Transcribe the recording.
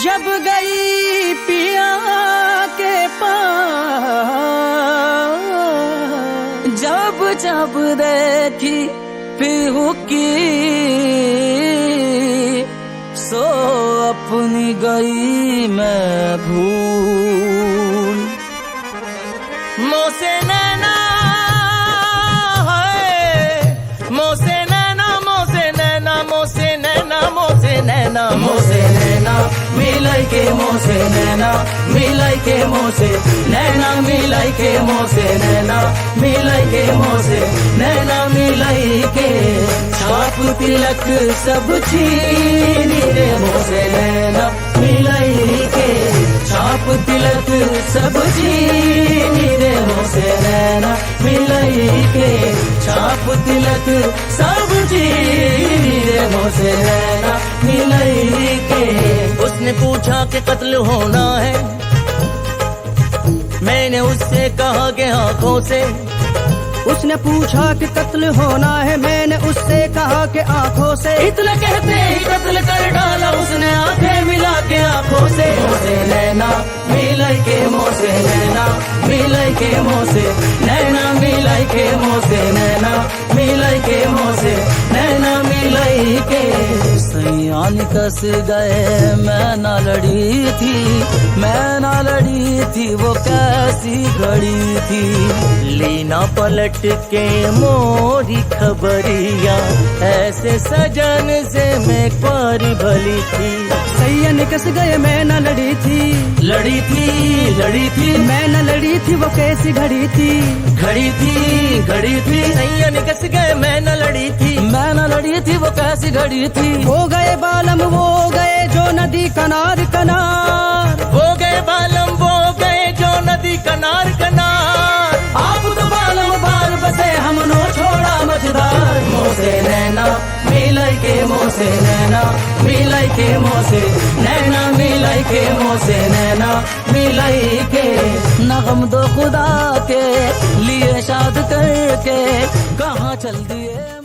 जब गई पिया के पास, जब जब देखी पीहू की, सो अपनी गई मैं भूल। मोसे नैना है, मोसे नैना, मोसे नैना, मोसे नैना, मोसे नैना, मोसे नैना मिलाई के, मोसे नैना मिलाई के, मोसे नैना मिलाई के, मोसे नैना मिलाई के, मोसे नैना मिलाई के। छाप तिलक सब छीनी रे, मोसे नैना मिलाई के। छाप तिलक सब छीनी रे, मोसे नैना मिलाई के। छाप तिलक सब छीनी रे, मोसे नैना मिलाई के। उसने पूछा कि कत्ल होना है, मैंने उससे कहा कि आंखों से। उसने पूछा कि कत्ल होना है, मैंने उससे कहा कि आंखों से। इतना कहते ही कत्ल कर डाला उसने आंखें मिला के आंखों से। मोसे नैना मिलाई के, मोसे नैना मिलाई के, मोसे नैना मिलाई के, मोसे नैना मिलाई के, मोसे नैना मिलाई के। सैयान कस गए मैं ना लड़ी थी, मैं ना लड़ी थी, वो कैसी घड़ी थी। लीना पलट के मोरी खबरिया, ऐसे सजन से मैं प्यारी भली थी। सैया निकस गए मैं न लड़ी थी, लड़ी थी, लड़ी थी, मैं न लड़ी थी, वो कैसी घड़ी थी। घड़ी थी, घड़ी थी, सैया निकस गए मैं न लड़ी थी, मैं न लड़ी थी, वो कैसी घड़ी थी। वो गए बालम वो गए जो नदी कनार कनार, वो गए बालम वो गए जो नदी कनार कनार। आप तो बालम बार बसे हमनो छोड़ा मझदार। मोसे नैना मिलाई के, मोसे नैना मिलाई के, मोसे नैना मिलाई के, मोसे नैना मिलाई के। नगम दो खुदा के लिए शाद करके कहाँ चल दिए।